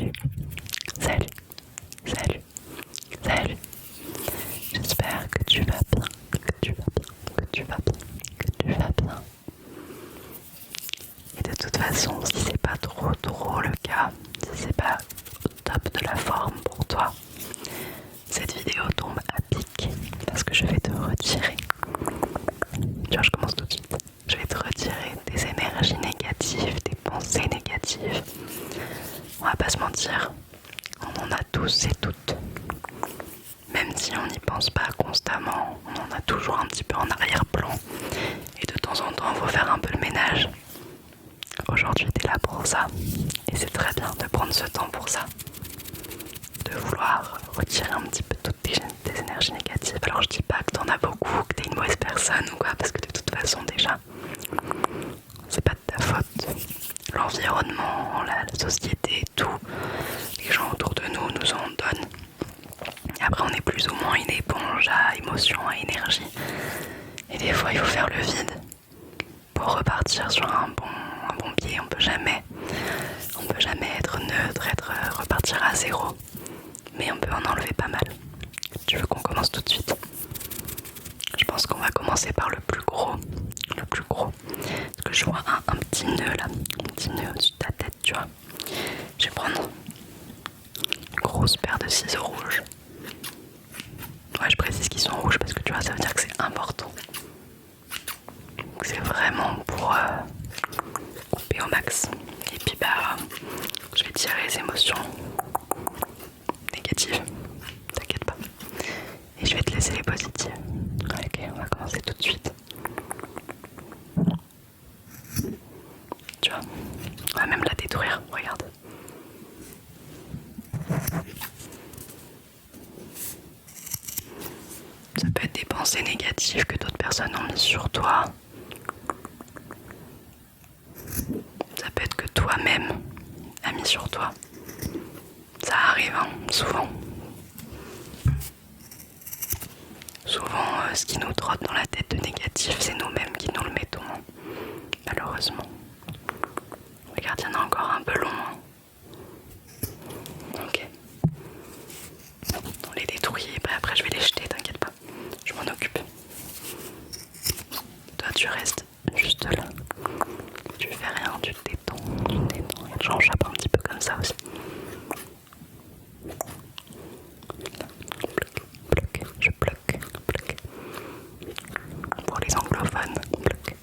Salut, salut, salut, salut. J'espère que tu vas bien, que tu vas bien, que tu vas bien, que tu vas bien. Et de toute façon, si c'est pas trop le cas, si c'est pas au top de la forme pour toi, cette vidéo tombe à pic parce que je vais te retirer. Tu vois, je commence tout de suite. Je vais te retirer des énergies négatives, des pensées négatives. On va pas se mentir, on en a tous et toutes. Même si on n'y pense pas constamment, on en a toujours un petit peu en arrière-plan. Et de temps en temps, il faut faire un peu le ménage. Aujourd'hui, tu es là pour ça. Et c'est très bien de prendre ce temps pour ça. De vouloir retirer un petit peu toutes tes énergies négatives. Alors je dis pas que t'en as beaucoup, que t'es une mauvaise personne ou quoi, parce que de toute façon déjà, c'est pas de ta faute. L'environnement, la société, tout, les gens autour de nous nous en donnent. Et après on est plus ou moins une éponge à émotions, à énergie. Et des fois il faut faire le vide pour repartir sur un bon pied. On peut jamais être neutre, repartir à zéro. Mais on peut en enlever pas mal. Tu veux qu'on commence tout de suite? Je pense qu'on va commencer par le plus gros. Parce que je vois un petit nœud là, un petit nœud au-dessus de ta tête, tu vois. Je vais prendre une grosse paire de ciseaux rouges. Ouais, je précise qu'ils sont rouges parce que tu vois, ça veut dire que c'est important. C'est vraiment pour couper au max. Et puis bah, je vais tirer les émotions négatives. T'inquiète pas. Et je vais te laisser les positives. Ok, on va commencer tout de suite. Tu vois, on va même la détruire, regarde. Ça peut être des pensées négatives que d'autres personnes ont mises sur toi. Ça peut être que toi-même as mis sur toi. Ça arrive, hein, souvent. Souvent, ce qui nous trotte dans la tête de négatif, c'est nous-mêmes qui nous le mettons, hein, malheureusement. Regarde, il y en a encore un peu long. Hein. Ok. On les détruit, et après je vais les jeter, t'inquiète pas. Je m'en occupe. Toi, tu restes juste là. Tu fais rien, tu te détends. Et j'enchappe un petit peu comme ça aussi. Je bloque. Pour les anglophones, bloque.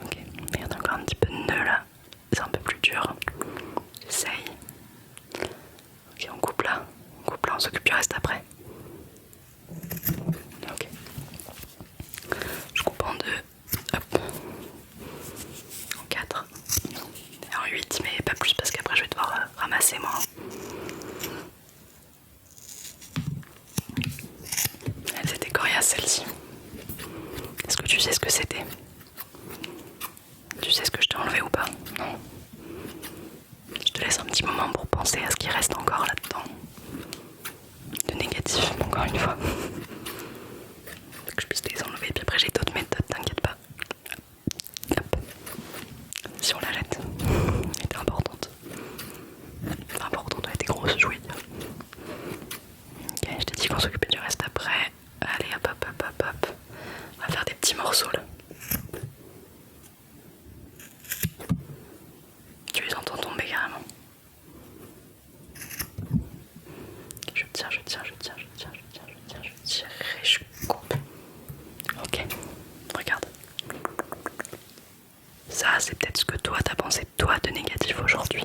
Ok, il y en a encore un petit peu de nœud là. C'est un peu plus dur. J'essaye. Ok, on coupe là, on s'occupe du reste après. Ok. Je coupe en deux. Hop. En 4. Et en 8, mais pas plus parce qu'après je vais devoir ramasser moi. Elle était coriace celle-ci. Est-ce que tu sais ce que c'était? Tu sais ce que je t'ai enlevé ou pas? Non. Je te laisse un petit moment pour penser à ce qui reste encore là-dedans. De négatif, encore une fois. Faut que je puisse les enlever. Puis après j'ai d'autres méthodes, t'inquiète pas. Hop. Si on la jette. Elle était importante. Importante, elle était grosse, je voulais dire. Ok, je t'ai dit qu'on s'occupait du reste après. Allez, hop. On va faire des petits morceaux là. Tu les entends tomber carrément. Je tire et je coupe. Ok, regarde. Ça, c'est peut-être ce que toi t'as pensé de toi de négatif aujourd'hui.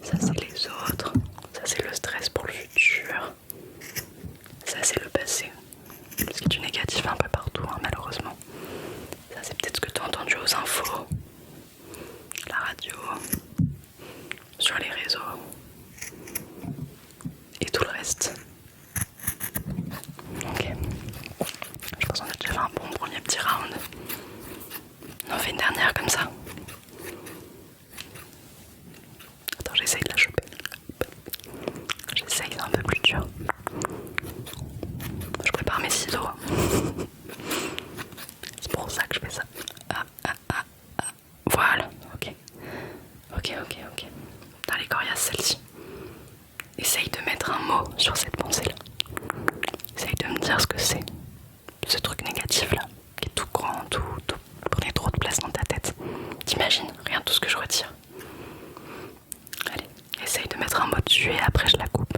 Ça, c'est les autres. Ça, c'est le stress pour le futur. Ça, c'est le passé. Parce qu'il y a du négatif un peu partout, hein, malheureusement. Ça, c'est peut-être ce que t'as entendu aux infos, la radio, sur les réseaux et tout le reste. Ok. Je pense qu'on a déjà fait un bon premier petit round. On en fait une dernière comme ça. Attends, j'essaye de la choper. J'essaye, c'est un peu plus dur. Je prépare mes ciseaux. C'est pour ça que je fais ça. Voilà, ok. celle-ci. Essaye de mettre un mot sur cette pensée-là. Essaye de me dire ce que c'est, ce truc négatif-là, qui est tout grand, tout prenez trop de place dans ta tête. T'imagines, regarde tout ce que je retire. Allez, essaye de mettre un mot dessus et après je la coupe.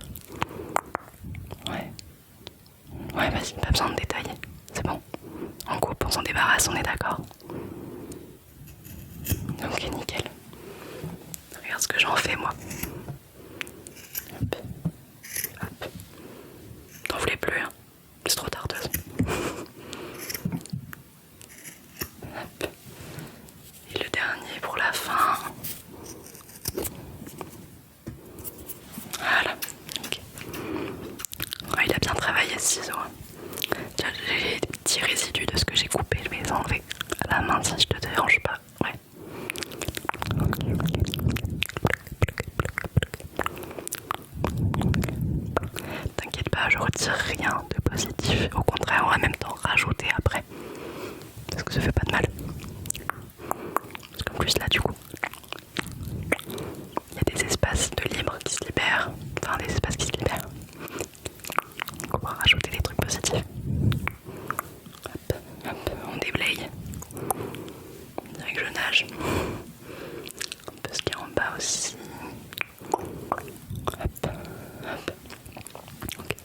Ouais, vas-y, pas besoin de détailler, c'est bon. On coupe, on s'en débarrasse, on est d'accord. Ok, nickel. Regarde ce que j'en fais moi. Hop. Hop. T'en voulais plus, hein. C'est trop tard de toute façon. Hop. Et le dernier pour la fin. Voilà. Ok. Ouais, il a bien travaillé ce ciseau. J'ai des petits résidus de ce que j'ai coupé, je vais les enlever à la main si je te dérange pas. Ouais. T'inquiète pas, je retire rien de positif. Au contraire, on va même t'en rajouter après. Parce que ça fait pas de mal. Parce qu'en plus là du coup, il y a des espaces de libre qui se libèrent. Enfin des espaces qui se libèrent. Donc on va rajouter des trucs positifs. Hop, hop, on déblaye. On dirait que je nage. Un peu ce qu'il y a en bas aussi. Hop, hop. Ok.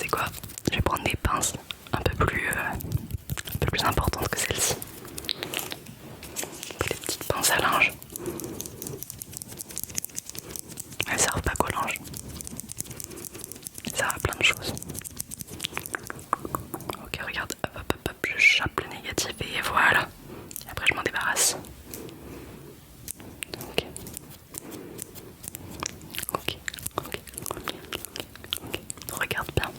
C'est quoi? Je vais prendre des pinces un peu plus importantes que celle-ci. Des petites pinces à linge. Elles servent pas qu'au linge. Elles servent à plein de choses. Ok, regarde, hop, je chope le négatif et voilà. Et après je m'en débarrasse. Ok. Regarde bien.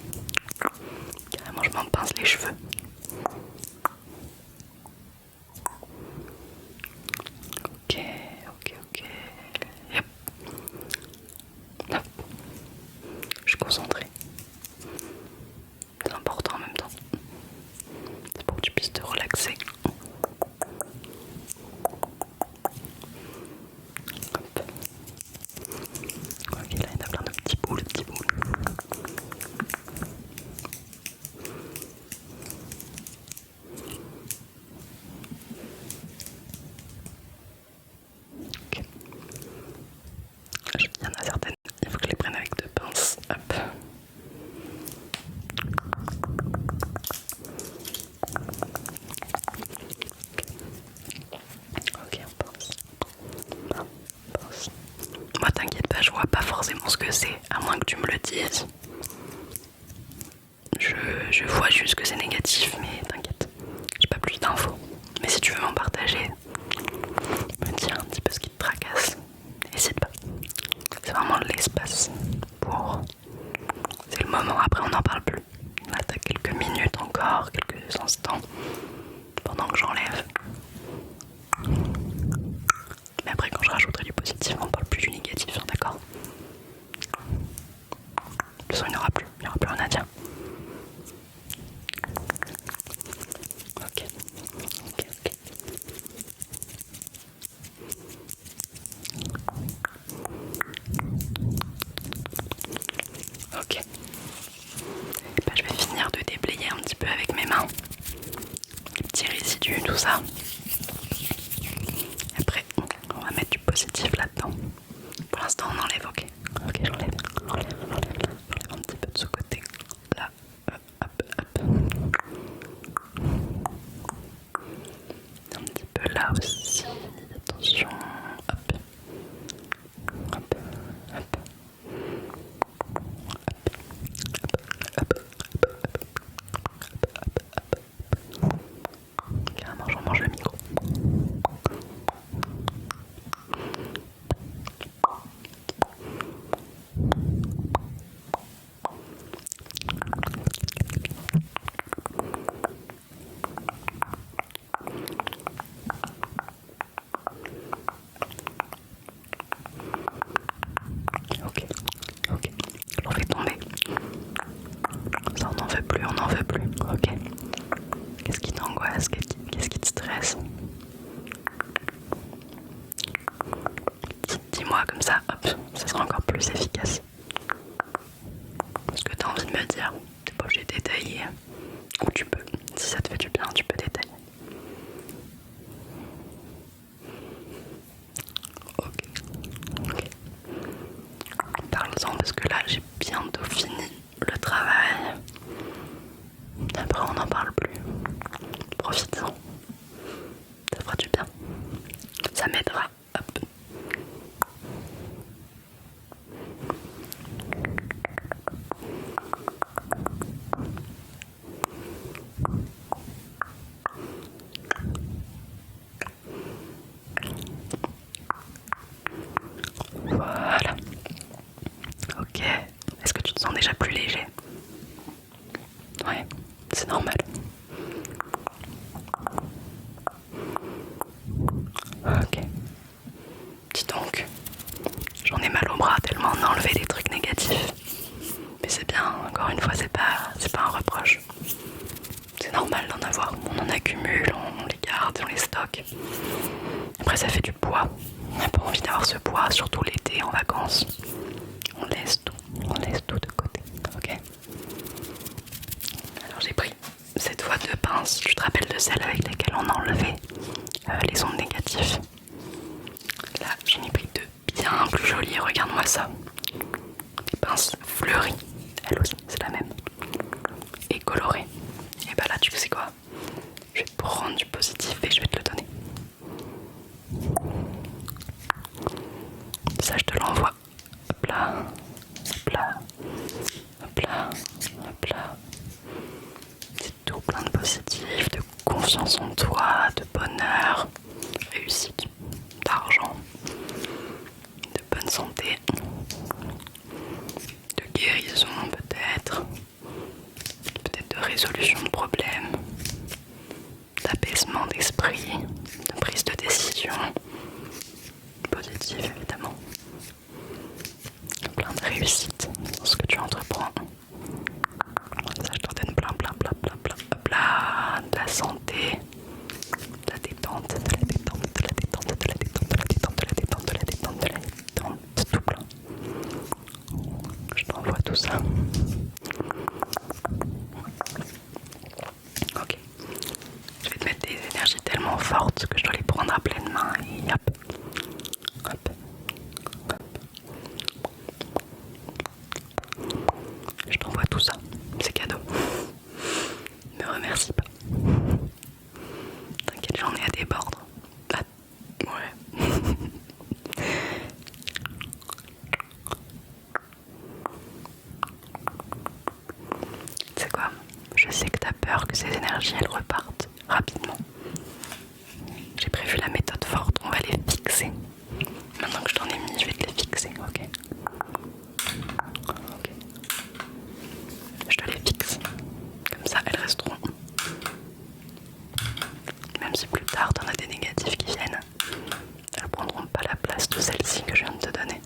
Carrément je m'en pince les cheveux. Ok. Yep. Hop. Je suis concentrée. C'est important en même temps. C'est pour que tu puisses te relaxer. Hop. Ok, là il y en a plein de petits bouts. Ok. Il y en a certaines, il faut que je les prenne avec deux pinces. Hop. Ok, on pense. Moi t'inquiète pas, je vois pas forcément ce que c'est, à moins que tu me le dises. Je vois juste que c'est négatif, mais t'inquiète, j'ai pas plus d'infos. Mais si tu veux m'en partager, me dire un petit peu ce qui te tracasse, n'hésite pas. C'est vraiment de l'espace pour... C'est le moment, après on n'en parle plus. Là t'as quelques minutes encore, quelques instants, pendant que j'enlève. Mais après quand je rajouterai du positif, on parle plus du négatif, hein, d'accord? De toute façon il n'y aura plus rien à dire. Ok. Ok. Bah, je vais finir de déblayer un petit peu avec mes mains. Les petits résidus, tout ça. Après, on va mettre du positif là-dedans. Pour l'instant, on enlève, ok. Ok, j'enlève un petit peu de ce côté. Là, hop. Un petit peu là aussi. Attention. Hop. Carrément, j'en mange le micro. Ok. On fait tomber. Ça, on n'en veut plus. Ok. Qu'est-ce qui t'angoisse? Qu'est-ce qui te stresse? Dis-moi comme ça, hop, ça sera encore plus efficace. Ce que tu as envie de me dire, t'es pas obligé de détailler. Ou tu peux, si ça te fait du bien, tu peux détailler. Ok. Parle-en parce que là j'ai bientôt fini le travail. Après on n'en parle plus. Profite-en. Ça fera du bien. Ça m'aidera. Hop. Voilà. Ok. Est-ce que tu te sens déjà plus léger? Ouais, c'est normal. Ok. Dis donc, j'en ai mal au bras tellement on a enlevé des trucs négatifs. Mais c'est bien, encore une fois, c'est pas un reproche. C'est normal d'en avoir. On en accumule, on les garde, on les stocke. Après, ça fait du poids. On n'a pas envie d'avoir ce poids, surtout l'été en vacances. On laisse tout de côté, ok? Alors j'ai pris cette fois 2 pinces. Tu te rappelles de celles avec lesquelles on a enlevé les ondes négatives? Là, j'en ai pris 2 bien plus jolies. Regarde-moi ça. Des pinces fleuries. Elle aussi, c'est la même. Et colorées. Et bah là, tu sais quoi? Je vais te prendre du positif et je vais te le donner. Ça, je te l'envoie. Hop là. Hop là. Hop là. Hop là. C'est tout plein de positif, de confiance en toi, de bonheur, réussite, d'argent, de bonne santé, de guérison peut-être de résolution de problèmes, d'apaisement d'esprit, de prise de décision, positive évidemment, plein de réussite dans ce que tu entreprends. Ça, je t'en donne plein, hop là, de la santé, de la détente, de la détente, de la détente, de la détente, de la détente, de la détente, de la détente, de la détente, tout plein. Je t'envoie tout ça. Ok. Je vais te mettre des énergies tellement fortes que je dois les prendre à pleine main et hop. Hop. Hop. Je t'envoie tout ça. C'est cadeau. Me remercie pas. T'inquiète, j'en ai à débordre. Ah, ouais. Tu sais quoi? Je sais que t'as peur que ces énergies elles repartent rapidement. J'ai prévu la méthode forte, on va les fixer. Maintenant que je t'en ai mis, je vais te les fixer, ok? Ok. Je te les fixe. Comme ça, elles resteront. Même si plus tard, t'en as des négatifs qui viennent, elles prendront pas la place de celle-ci que je viens de te donner.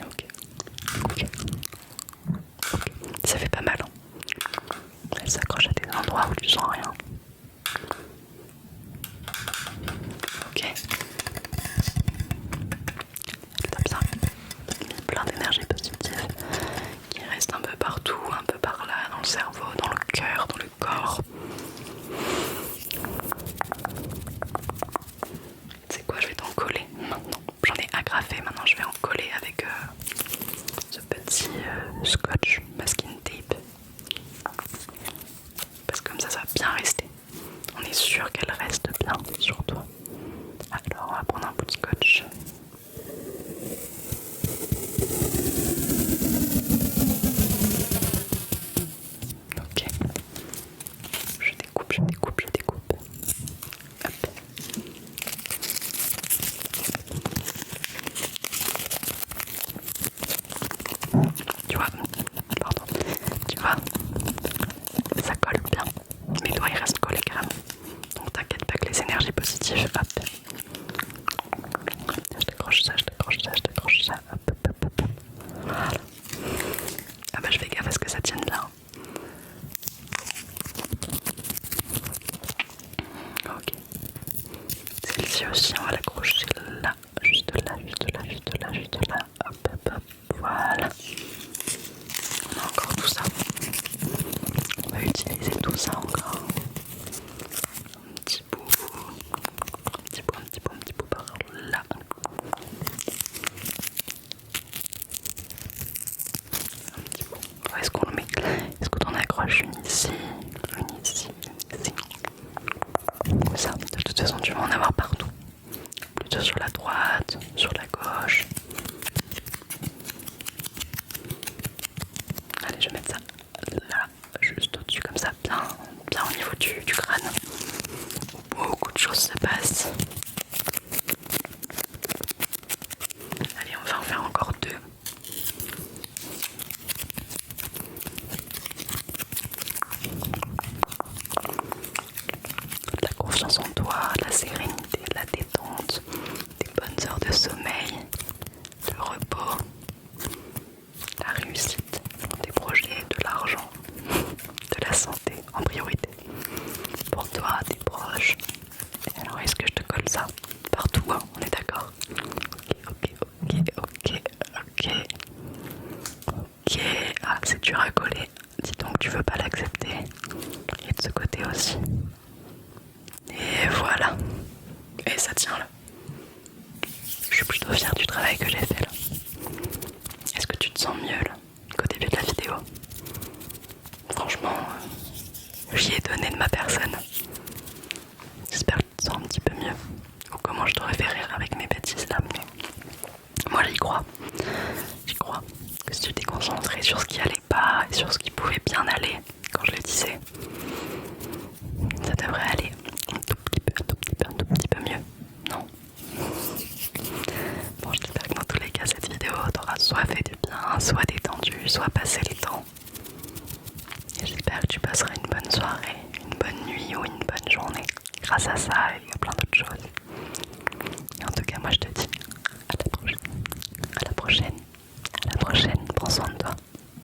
Ok. Ok. Ok. Ça fait pas mal. Hein. Elle s'accroche à des endroits où tu sens rien. Ok. T'as bien mis plein d'énergie positive qui reste un peu partout, un peu par là, dans le cerveau, dans le cœur, dans le corps. Tu sais quoi, je vais t'en coller maintenant. J'en ai agrafé, maintenant je vais en coller avec ce petit scotch masking tape. Parce que comme ça va bien rester. On est sûr qu'elle reste bien sur toi. Alors on va prendre un bout de scotch. Ok. Je découpe. Hop. Tu vois, pardon, tu vois, ça colle bien. Mes doigts ils restent collés carrément. Donc t'inquiète pas que les énergies positives, hop. Je t'accroche ça, hop. Voilà. Ah bah je fais gaffe à ce que ça tienne bien. Où est-ce qu'on le met? Est-ce qu'on en accroche une ici, une ici, une ici? Comme ça, de toute façon tu vas en avoir partout. Plutôt sur la droite, sur la gauche. Allez, je vais mettre ça là, juste au-dessus comme ça, bien au niveau du crâne. Beaucoup de choses se passent. Allez, on va en faire encore deux. La confiance en toi, la sérénité, la détente, des bonnes heures de sommeil, de repos, la réussite, des projets, de l'argent, de la santé en priorité. Pour toi, tes proches. Et alors, est-ce que je te colle ça partout, hein? On est d'accord? Ok. Ah, c'est dur à coller. Dis donc, tu veux pas l'accepter. Et de ce côté aussi. Et voilà. Et ça tient là. Je suis plutôt fière du travail que j'ai fait là. Est-ce que tu te sens mieux là qu'au début de la vidéo? Franchement, j'y ai donné de ma personne. J'espère que tu te sens un petit peu mieux. Ou comment je devrais faire rire avec mes bêtises là. Mais moi j'y crois. J'y crois. Que si tu t'es concentré sur ce qui allait pas et sur ce qui pouvait bien aller quand je le disais, ça devrait aller un tout petit peu mieux. Non? Bon, j'espère que dans tous les cas cette vidéo t'aura soit fait du bien, soit détendu, soit passé les temps. Et j'espère que tu passeras une bonne soirée, une bonne nuit ou une bonne journée grâce à ça et à plein d'autres choses. Et en tout cas, moi je te dis à la prochaine. À la prochaine.